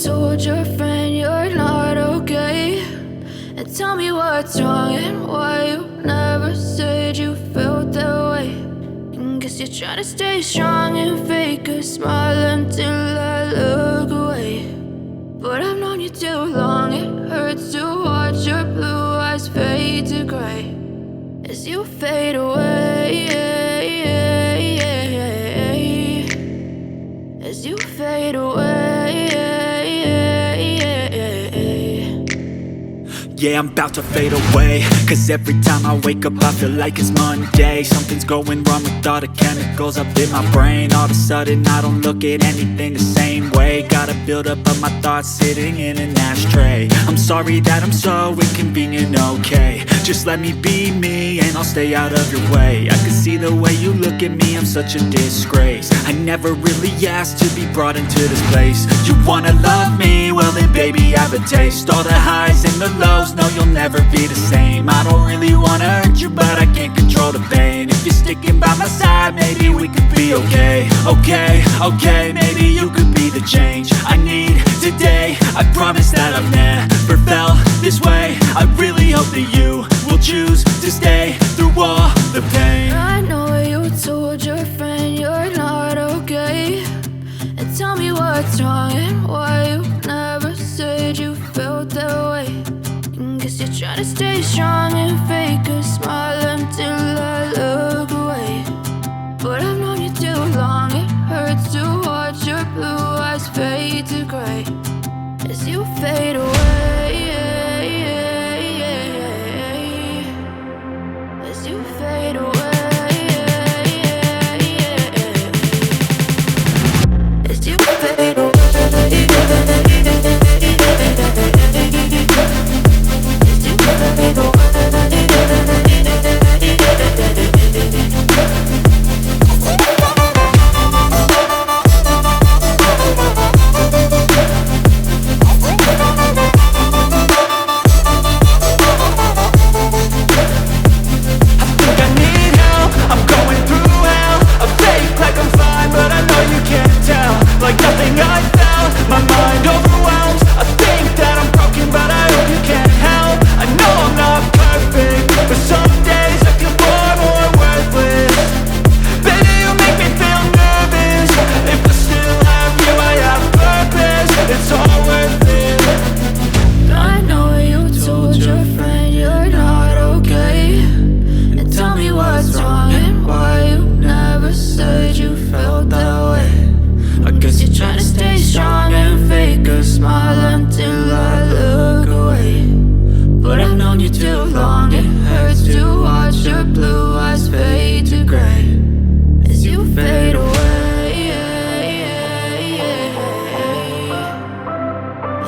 told your friend you're not okay, and tell me what's wrong and why you never said you felt that way. And guess you're trying to stay strong and fake a smile until I look away. But I've known you too long, it hurts to watch your blue eyes fade to gray as you fade away, as you fade away. Yeah, I'm about to fade away, cause every time I wake up I feel like it's Monday. Something's going wrong with all the chemicals up in my brain. All of a sudden I don't look at anything the same way. Gotta build up of my thoughts sitting in an ashtray. I'm sorry that I'm so inconvenient, okay. Just let me be me and I'll stay out of your way. I can see the way you look at me, I'm such a disgrace. I never really asked to be brought into this place. You wanna love me? Well then baby I have a taste. All the highs and the lows, no you'll never be the same. I don't really wanna hurt you but I can't control the pain. If you're sticking by my side maybe we could be okay. Okay, maybe you could be the change I need today. I promise that I've never felt this way. I really hope that you will choose to stay through all the pain. I know you told your friend you're not okay, and tell me what's wrong and why you never said you felt that way. And guess you're trying to stay strong and fake a smile until I look away. But I've known you too long, it hurts to watch your blue eyes fade to gray as you fade away, as you fade away, as you fade away. Like nothing I felt, my mind overwhelmed. I think that I'm broken but I hope you can't help. I know I'm not perfect, but some days I feel far more worthless. Baby, you make me feel nervous. If I still have you, I have purpose. It's all worth it. I know you told your friend you're not okay, and tell me what's wrong and why you never said you felt that way. I guess you're trying to stay strong and fake a smile until I look away. But I've known you too long, it hurts to watch your blue eyes fade to gray as you fade away,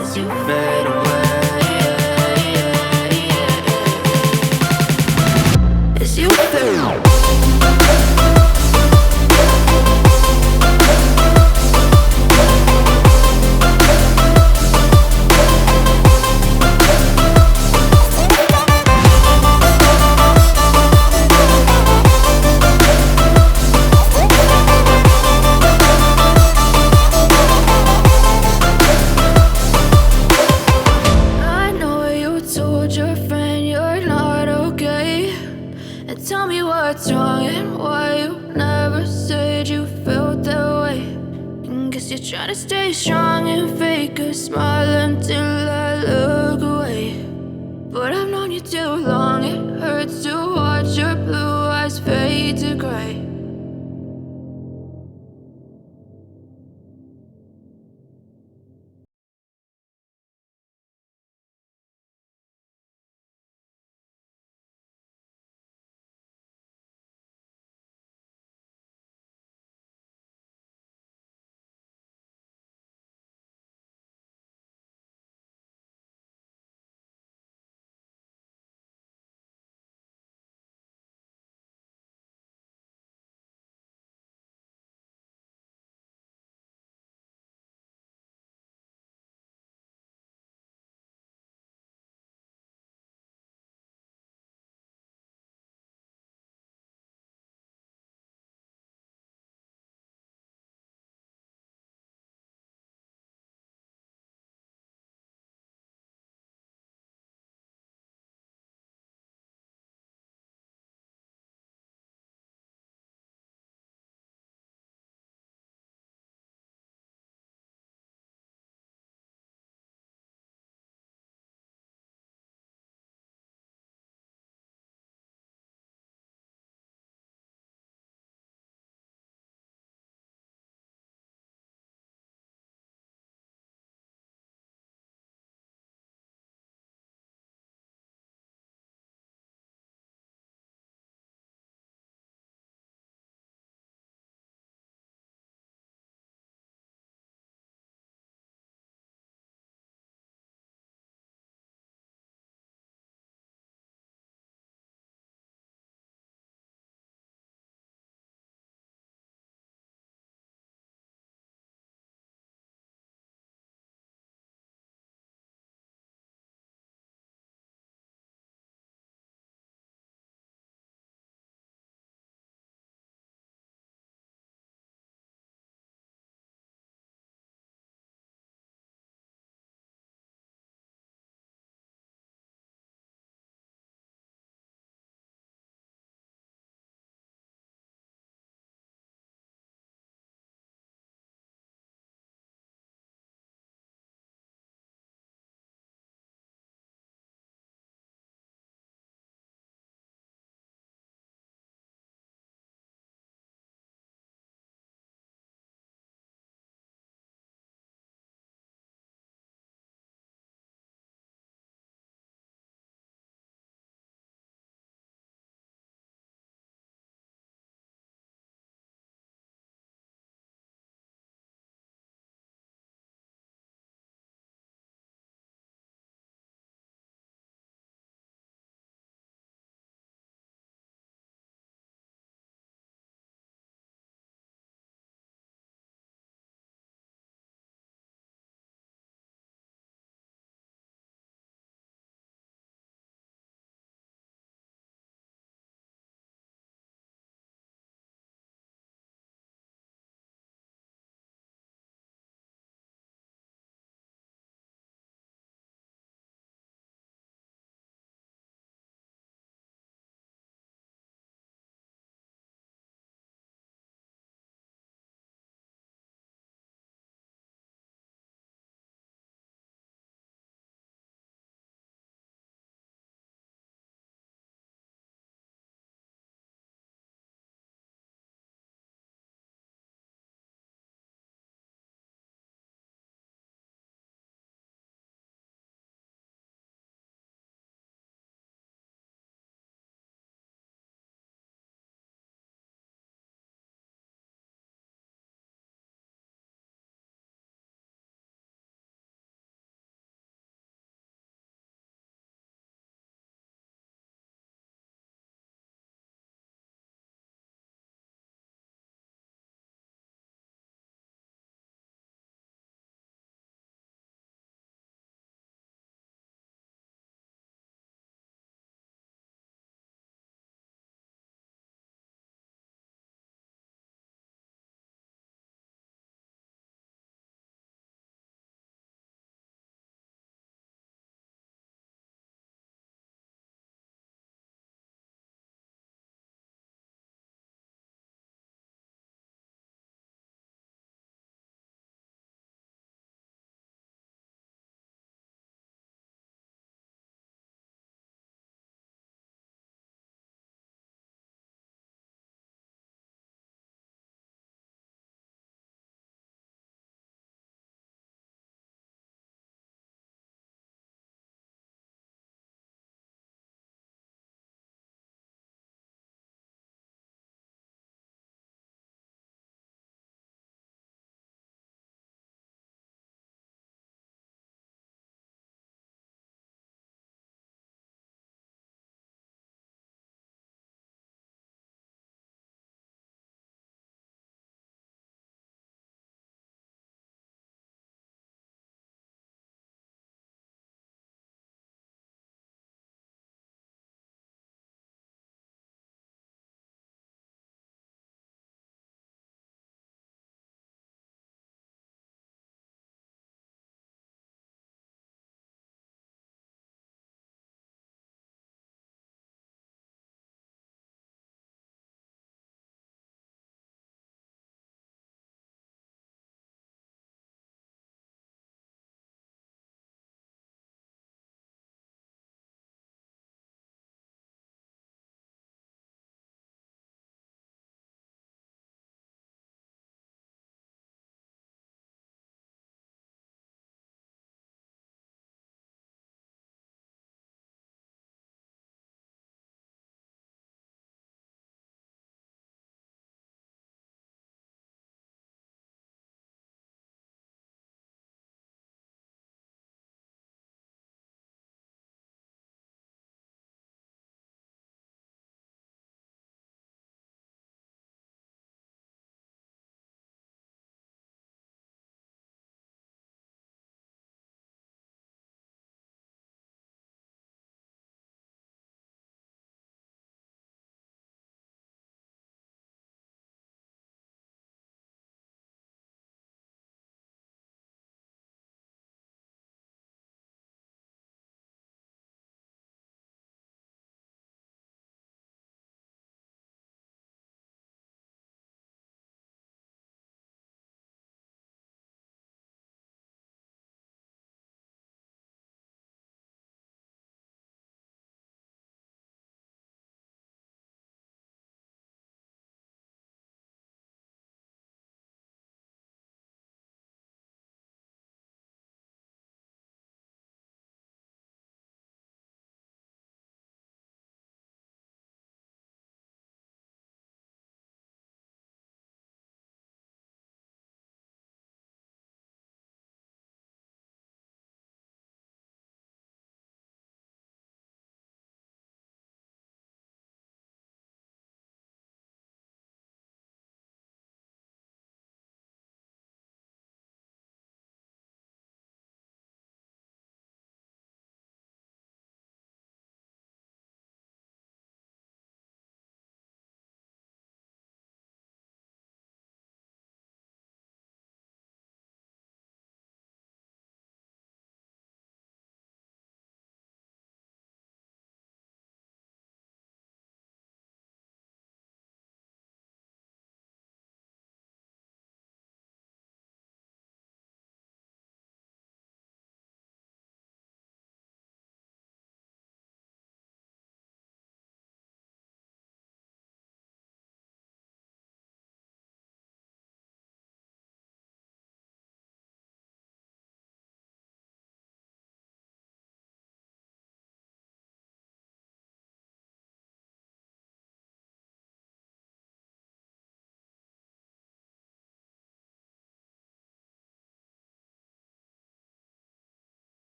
as you fade away, as you fade away. Your friend you're not okay, and tell me what's wrong and why you never said you felt that way. And guess you're trying to stay strong and fake a smile until I look away. But I've known you too long, it hurts to watch your blue eyes fade to gray.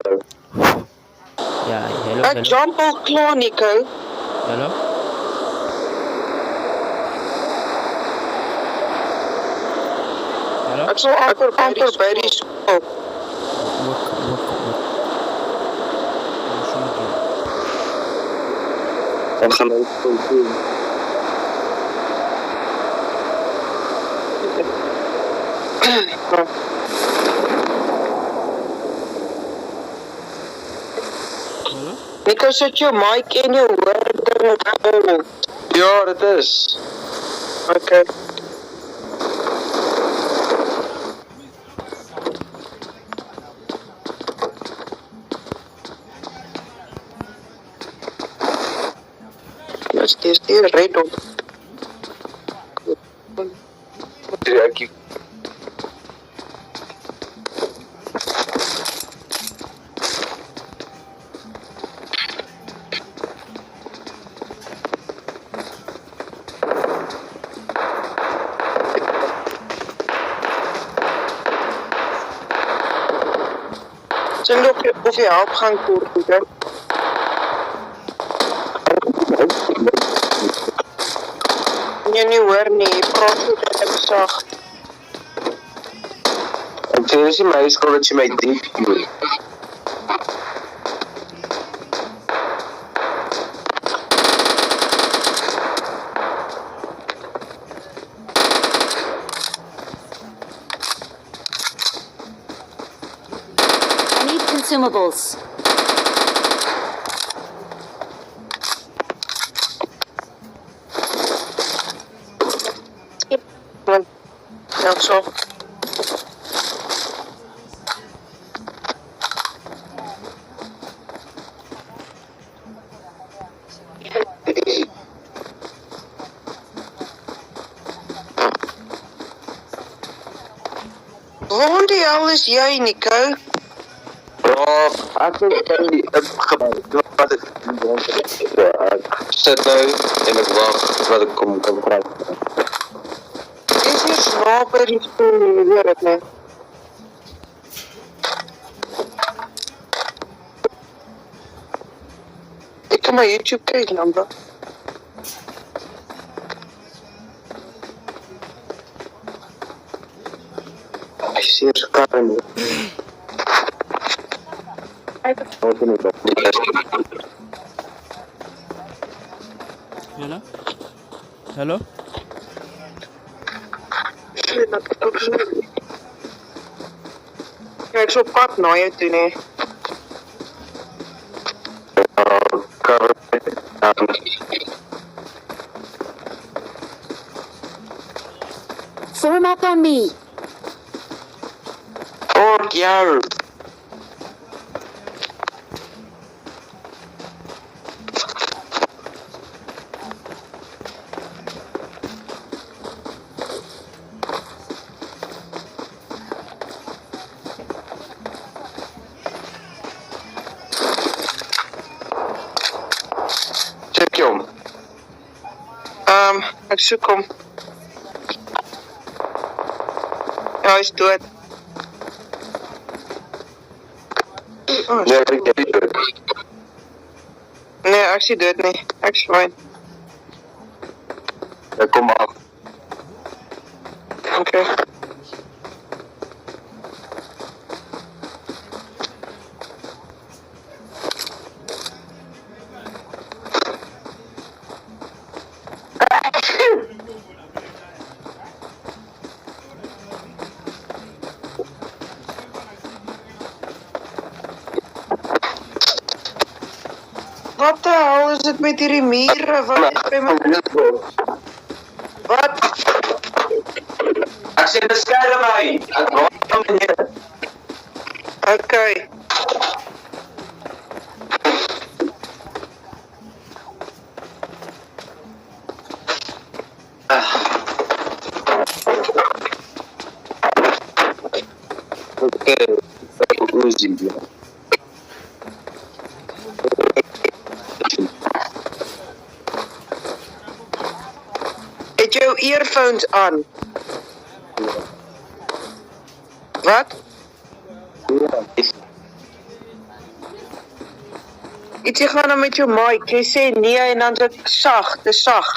Ja, hello, Ek hello, jump al klaar, Nico. hello. Hello? Ek sal amper by die skool. Ook. Dan gaan we ook doen. Nico, sit jou mic en jou hoorde op vol. Ja, dit is. Okay. Yes, dis hier red op. Ek Sien of jy help gaan kort, Nico. Jy nie hoor nie, jy praat so dit sag. Ek sê dis nie my skuld dat jy my diep moet. I need consumables. Ja, so. Waar die hel is jy, Nico? Ja, ek het gebeur wat ek sit nou en ek wag wat ek kom kry. Is hier slaap by die skool, jy weet het nie. Ek kan my YouTube kyk, Lamba. Ek sê se kan nie. Wat doen ek? Hello? Hello? Ja, ek is op pad na jou toe, nee. Form up on me. Ork jou. Check hom. Ek soek hom. Ja, hy is dood. Oh, Nee, ek het dit. nee, ek is nie dood nie. Ek is fine. Ek kom af. Okay. Wat de hel is dit met hierdie mure? Wat is by my? Wat? Ek sê beskerm my. Ek wag meneer. Okay. Ek Uzi. Het jou earphones aan? Wat? Ietsie gaan dan met jou mic. Jy sê nee en dan sit sag, dis sag.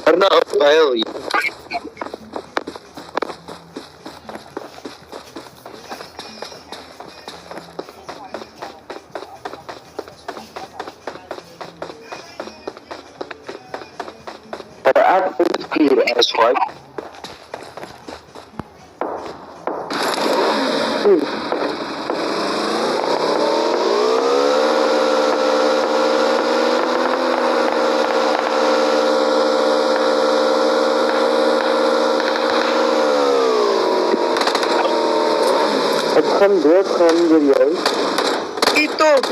Maar nou ophuil. Ek moet hier as wife. Ek gaan doodgaan deur jou. Eet op.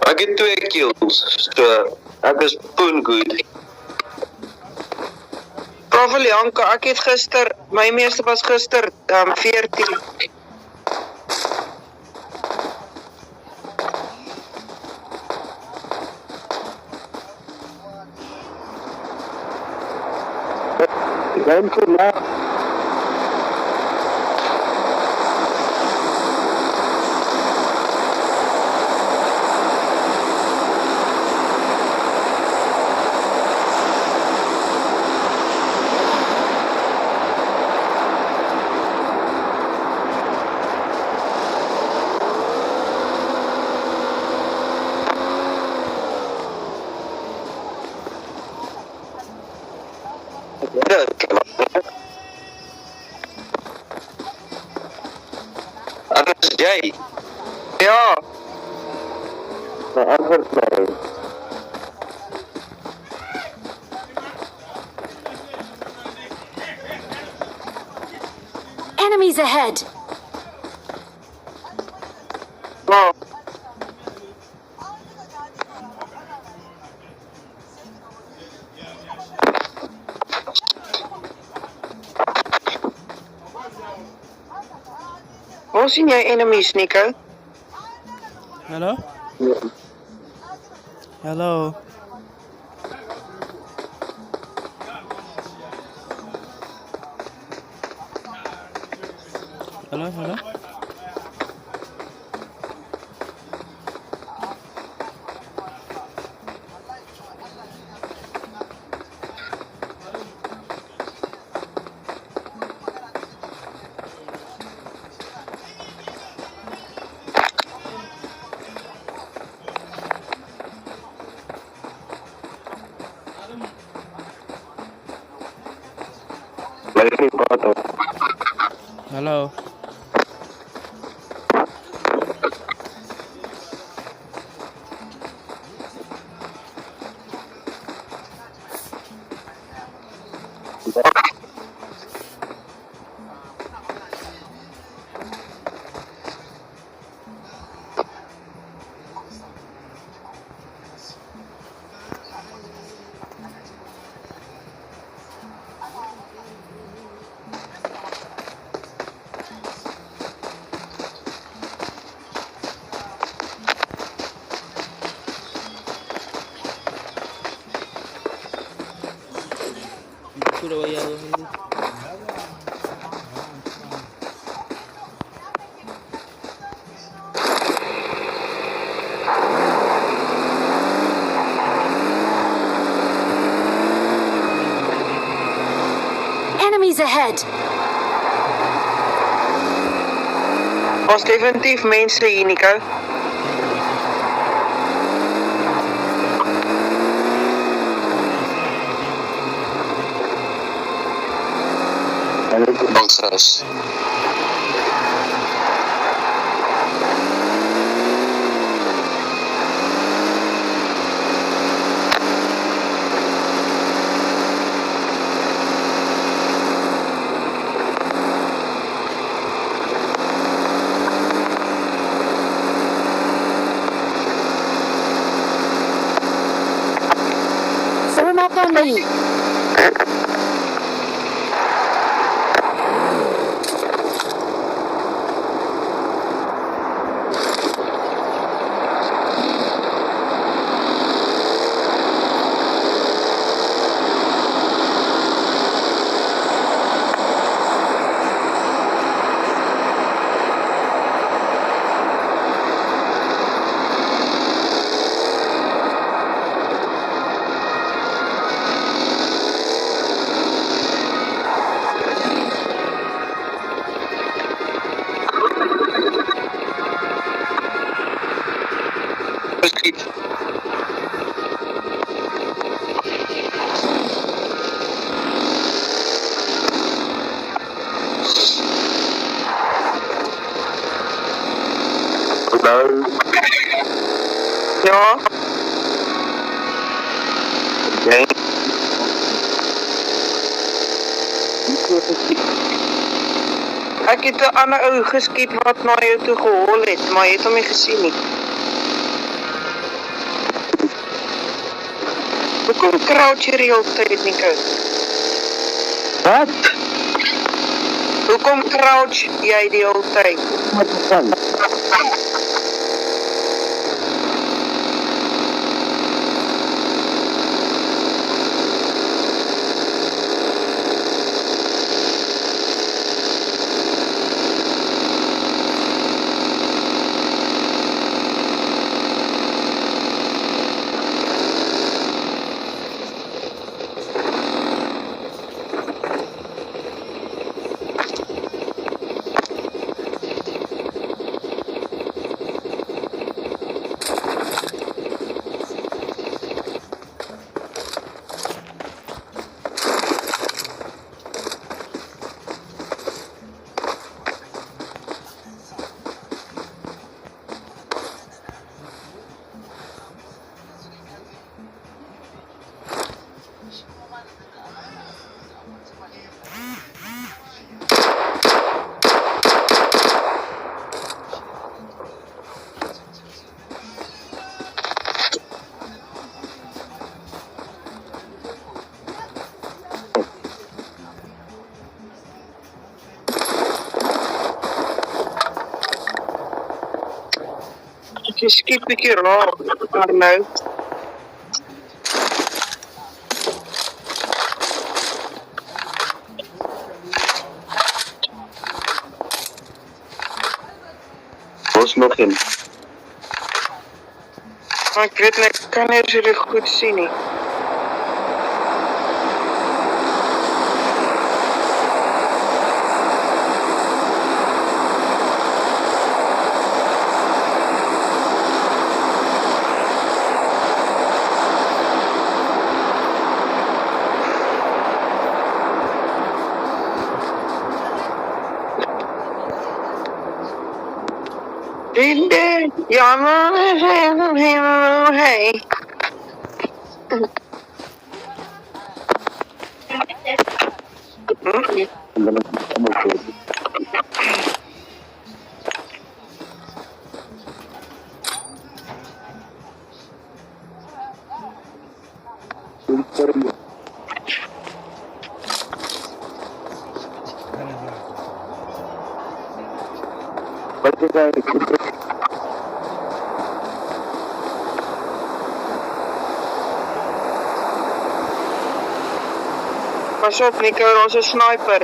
Ek het 2 kills, so ek is poen goed. Pravelianka, ek het gister, my meeste was gister 14. Dan vir laat. Anders jy. Ja, Maar antwoord my. Enemies ahead! maar waar sien jy enemies, Nico? Hello? Hello? Hello? Laat nie praat op. Hello? Enemies ahead! Was definitief mense hier, Nico. En ek het bankras. Form up on me! Nou, Ja, jy ek het 'n ander ou geskiet wat na jou toe gehol het, maar jy het hom nie gesien nie. Hoekom crouch jy die hele tyd, Nico? wat? Hoekom crouch jy die hele tyd? Wat is dan? Jy skiet bietjie raar, maar nou. Ons nog een. Maar ek weet nie, ek kan nie so reg goed sien nie. Vrienden, ja man, hey. En dan is het allemaal goed. Wat is eigenlijk? Pas op Nico, ons is sniper.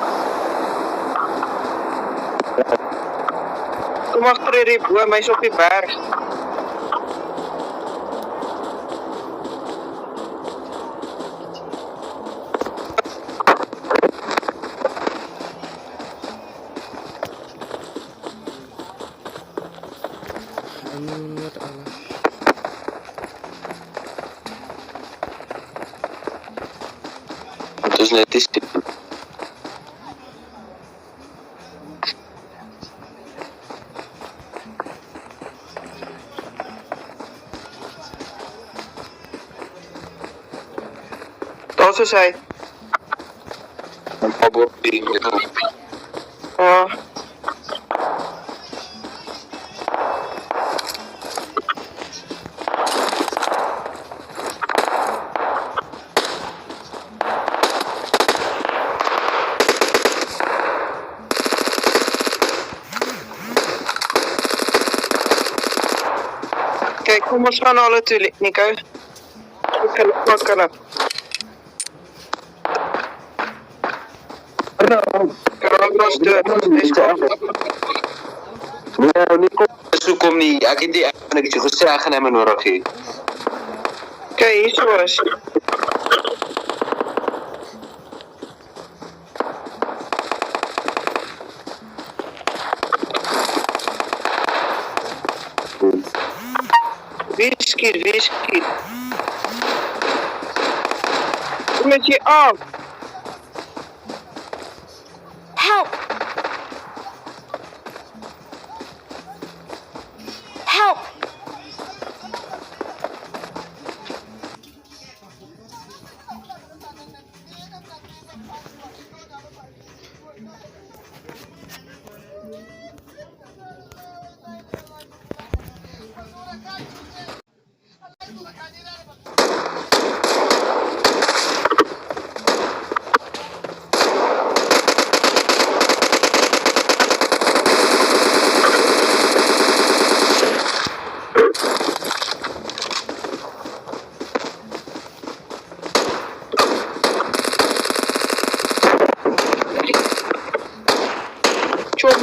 Kom agter hierdie boom, hy's op die berg. Wat alles. Het is net die stip. Daar is hy. Een pop die. Ja. Kijk, kom ons gaan alle toe, Nico. Pak hulle. Karel is dood. Hy's dood. Nee, nie kom. So kom nie. Ek het die ek het jou gesê ek gaan hom nodig hê. Kijk, hier so is. Wie skiet. Kom met je af. Help!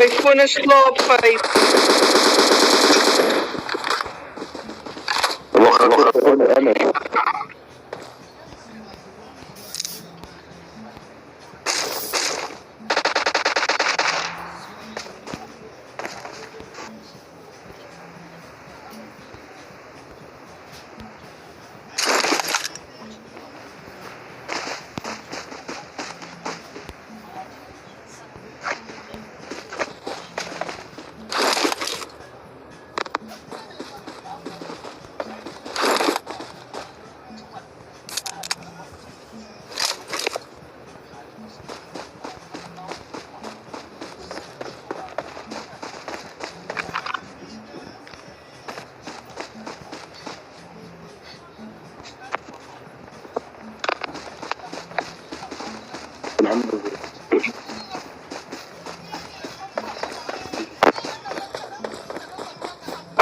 My foon is slaap 5.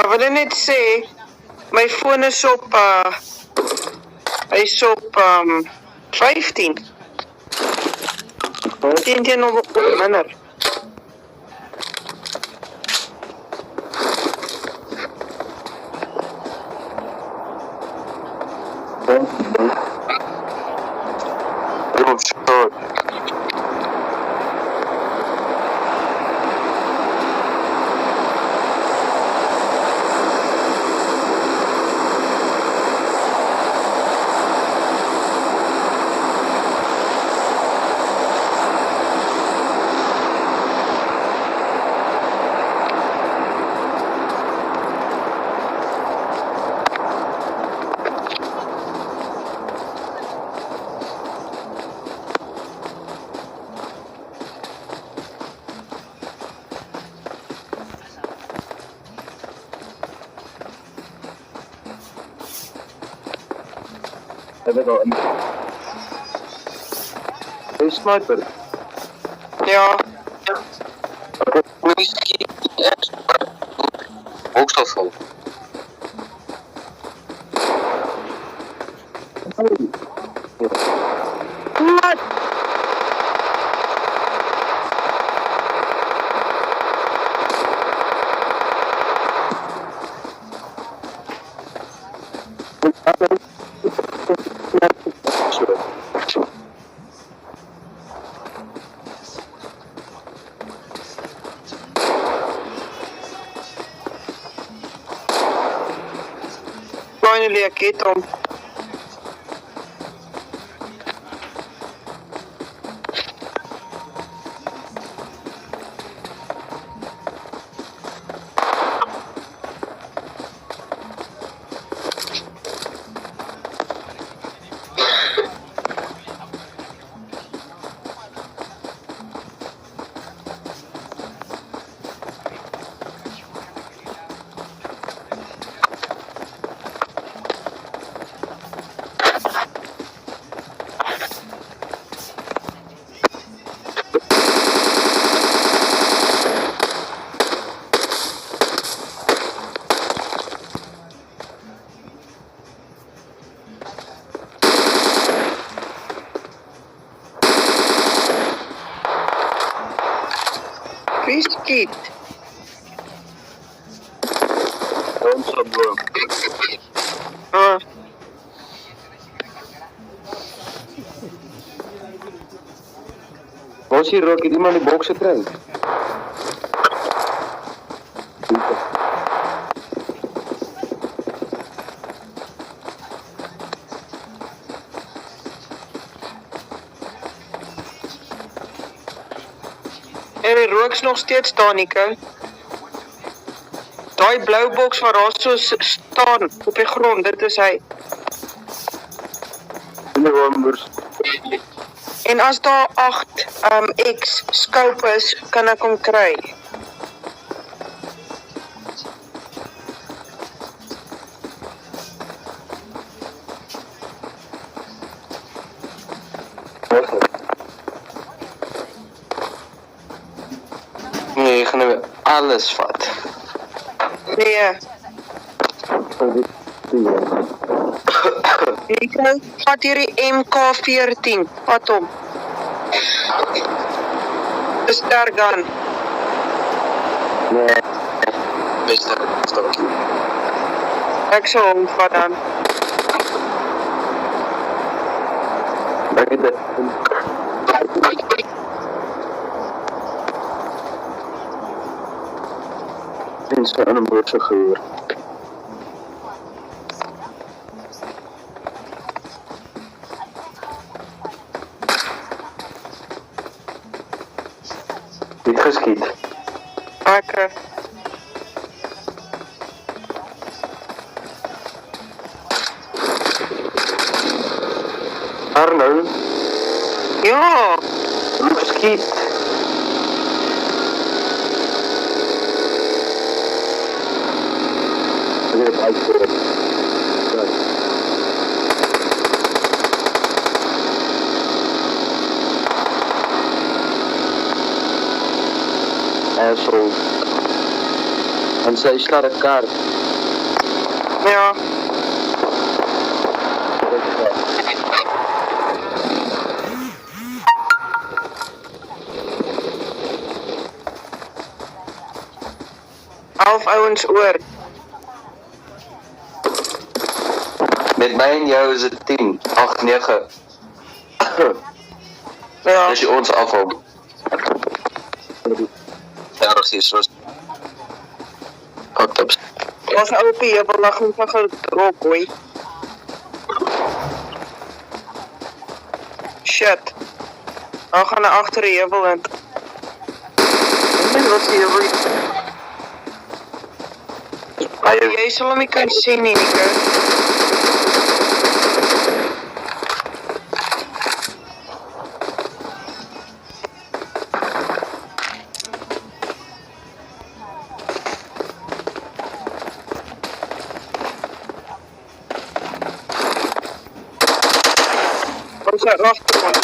Ek wil net sê, my foon is op, hy is op 15. 10 teenoor minder. Hey, sniper. Ja, Miskien boksafval. wat? Finally, ek het hom. Wie skiet? Ons bro. Was hier rook iemand die boks gekry? En die rook's nog steeds daar, Nico. Daai blou boks waar daar so staan op die grond, dit is hy. En as daar 8 X scope is, kan ek hom kry. Nee, ek gaan nou alles vat. Nee. Nico, vat hierdie MK14, vat hom. Dis sterk gun. Nee. Beste stokkie. Ek sal hom vat dan. Ek het dit. Mense aan 'n boot gehoor. Niet geskiet. Ek Arno, ja, geskiet. Ek het uitgevoer. Asshole. En sy slaat 'n kaart. ja. Half ouens oor. Met my en jou is dit 10, 8, 9. Ja, Dis ons afval. Ja, dat is zo. Fucked up. ons ou op die heuvel lag hom van gedrop, hoor. Shit. Nou gaan na agter die heuvel in. Wat is die heuvel? Jy sal hom nie kan sien nie, Nico. Ons is agter hom.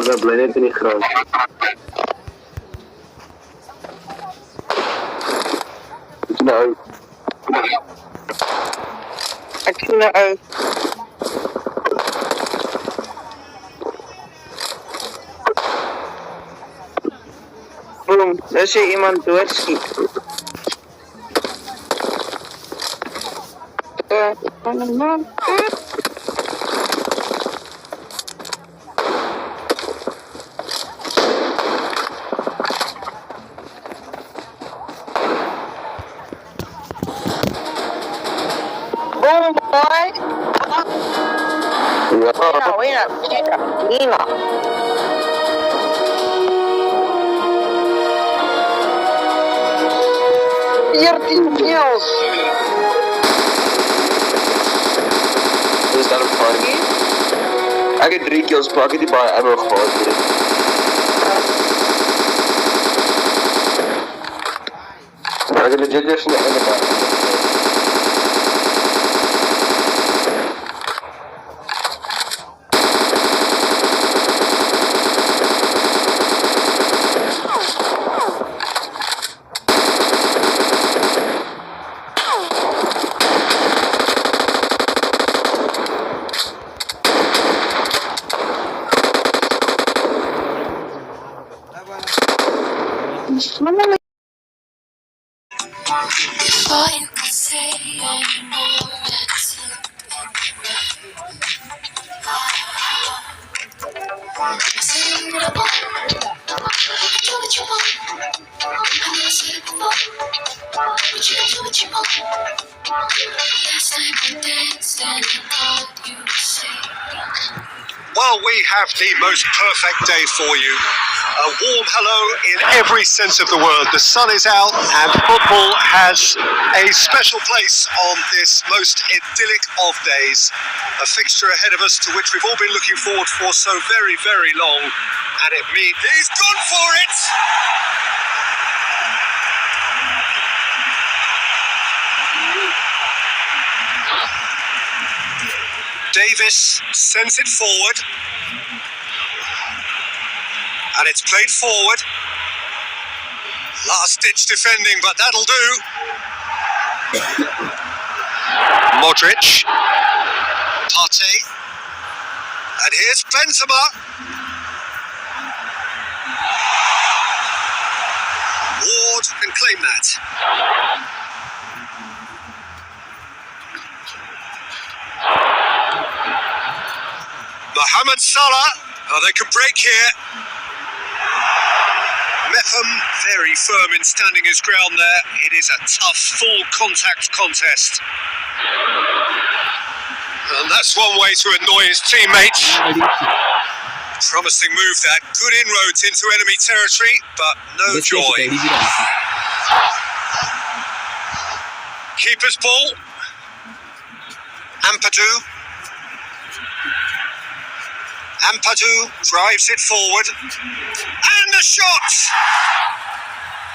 Dat bly net in die grond. Dit is nou. Ek sien nou uit. Boom, dis jy iemand doodskiet. Boom, boy. Ja. Nina. Kills. Is dat een party? Ik heb 3 kills, maar ik heb die bij ammo gehad. Maar ik heb legit dus in de ene bij. All you can say anymore is I said what I want, do what you want. I never said it before, but you do what you want. Last time we danced and I called you to say Well, we have the most perfect day for you. A warm hello in every sense of the word. The sun is out and football has a special place on this most idyllic of days. A fixture ahead of us to which we've all been looking forward for so very, very long. And it means he's gone for it! Davis sends it forward. And it's played forward. Last ditch defending, but that'll do. Modric. Partey. And here's Benzema. Ward can claim that. Mohamed Salah. Oh, they can break here. Metham very firm in standing his ground there. It is a tough full contact contest. And that's one way to annoy his teammates. Promising move that. Good inroads into enemy territory, but no joy. Keeper's ball. Ampadu drives it forward. And the shot!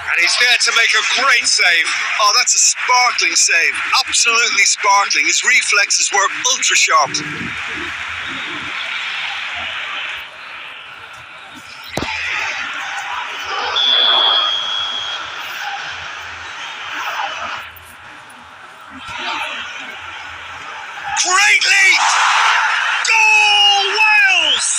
And he's there to make a great save. Oh, that's a sparkling save. Absolutely sparkling. His reflexes were ultra sharp. Great lead! Goal, Wales!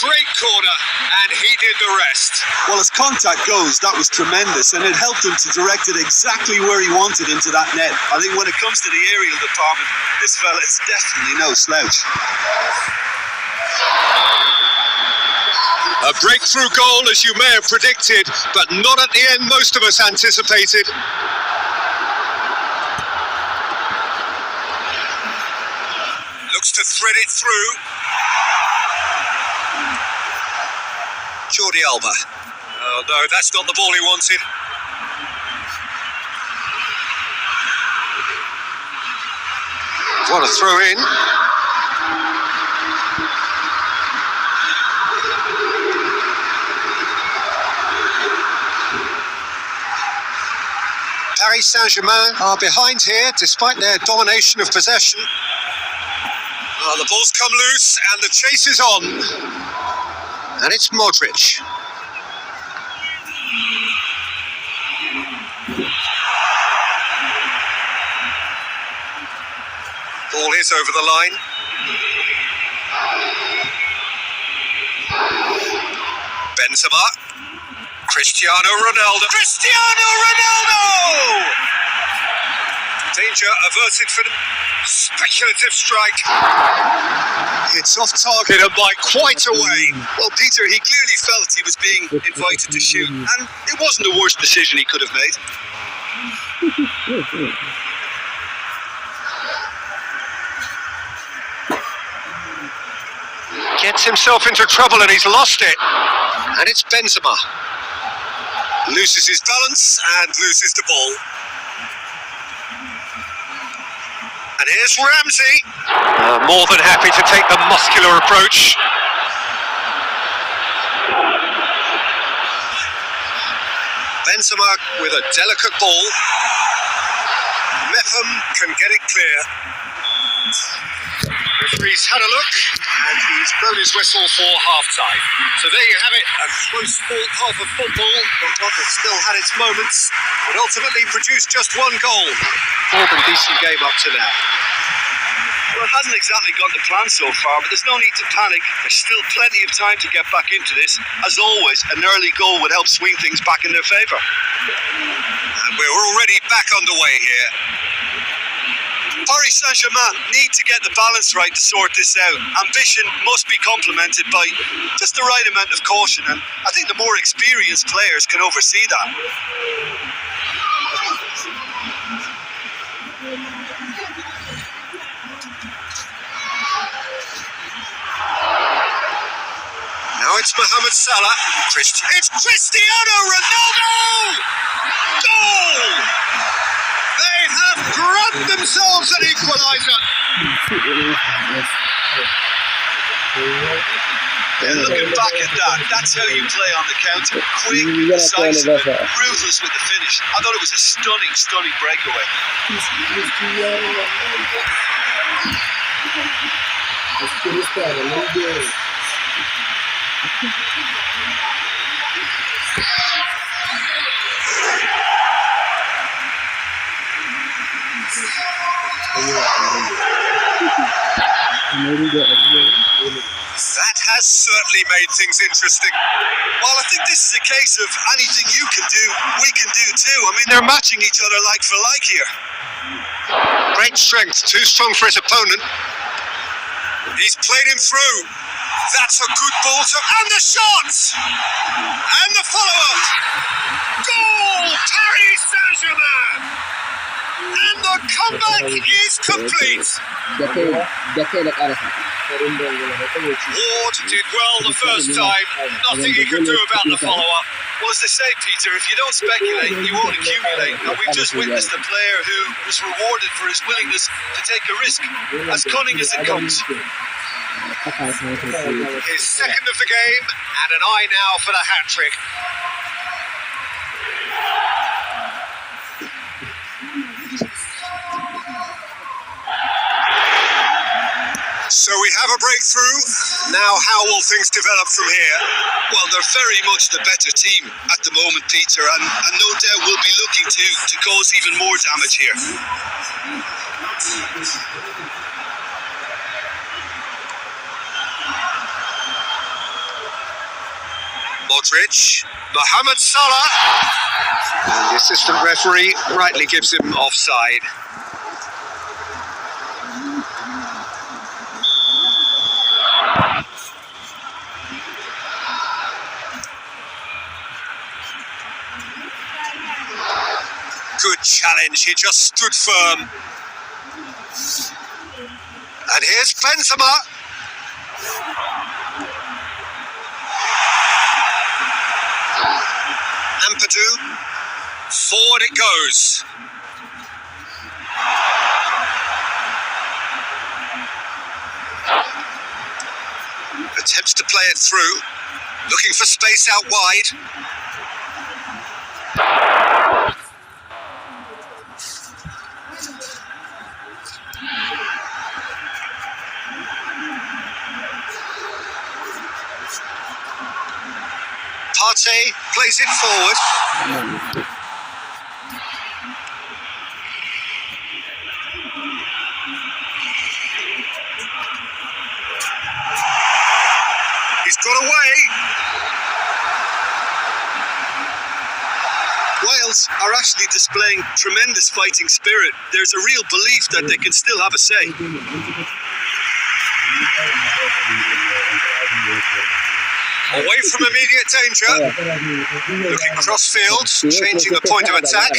Great corner, and he did the rest. Well, as contact goes, that was tremendous, and it helped him to direct it exactly where he wanted into that net. I think when it comes to the aerial department, this fella is definitely no slouch. A breakthrough goal, as you may have predicted, but not at the end most of us anticipated. Looks to thread it through. Jordi Alba. Oh no, that's not the ball he wanted. What a throw in. Paris Saint-Germain are behind here despite their domination of possession. Oh, the ball's come loose and the chase is on. And it's Modric. Ball is over the line. Benzema. Cristiano Ronaldo. Cristiano Ronaldo! Danger averted for the speculative strike. It's off target and by quite a way. Well, Peter, he clearly felt he was being invited to shoot, and it wasn't the worst decision he could have made. Gets himself into trouble and he's lost it. And it's Benzema. Loses his balance and loses the ball. And here's Ramsey. More than happy to take the muscular approach. Benzema with a delicate ball. Metham can get it clear. Referee's had a look and he's blown his whistle for half-time. So there you have it, a close fought half of football, but one that still had its moments, but ultimately produced just one goal. More than decent game up to now. Well, it hasn't exactly gone to plan so far, but there's no need to panic. There's still plenty of time to get back into this. As always, an early goal would help swing things back in their favour. And we're already back underway here. Paris Saint-Germain need to get the balance right to sort this out. Ambition must be complemented by just the right amount of caution, and I think the more experienced players can oversee that. it's Mohamed Salah. It's Cristiano Ronaldo! Goal! They have grabbed themselves an equaliser. And looking back at that, that's how you play on the counter. Quick, decisive, and ruthless with the finish. I thought it was a stunning, stunning breakaway. That has certainly made things interesting. Well, I think this is a case of anything you can do, we can do too. I mean, they're matching each other like for like here. Great strength, too strong for his opponent. He's played him through. That's a good ball to... And the shot! And the follow-up! Goal! Paris Saint-Germain! And the comeback is complete. Ward did well the first time. Nothing he could do about the follow-up. Well, as they say, Peter, if you don't speculate, you won't accumulate. And we've just witnessed a player who was rewarded for his willingness to take a risk, as cunning as it comes. His second of the game, and an eye now for the hat-trick. So we have a breakthrough. Now how will things develop from here? Well, they're very much the better team at the moment, Peter, and no doubt will be looking to cause even more damage here. Modric, Mohamed Salah, and the assistant referee rightly gives him offside. Good challenge, he just stood firm. And here's Benzema. Ampadu, forward it goes. Attempts to play it through, looking for space out wide. Partey plays it forward. He's got away. Wales are actually displaying tremendous fighting spirit. There's a real belief that they can still have a say. Away from immediate danger, looking cross field, changing the point of attack.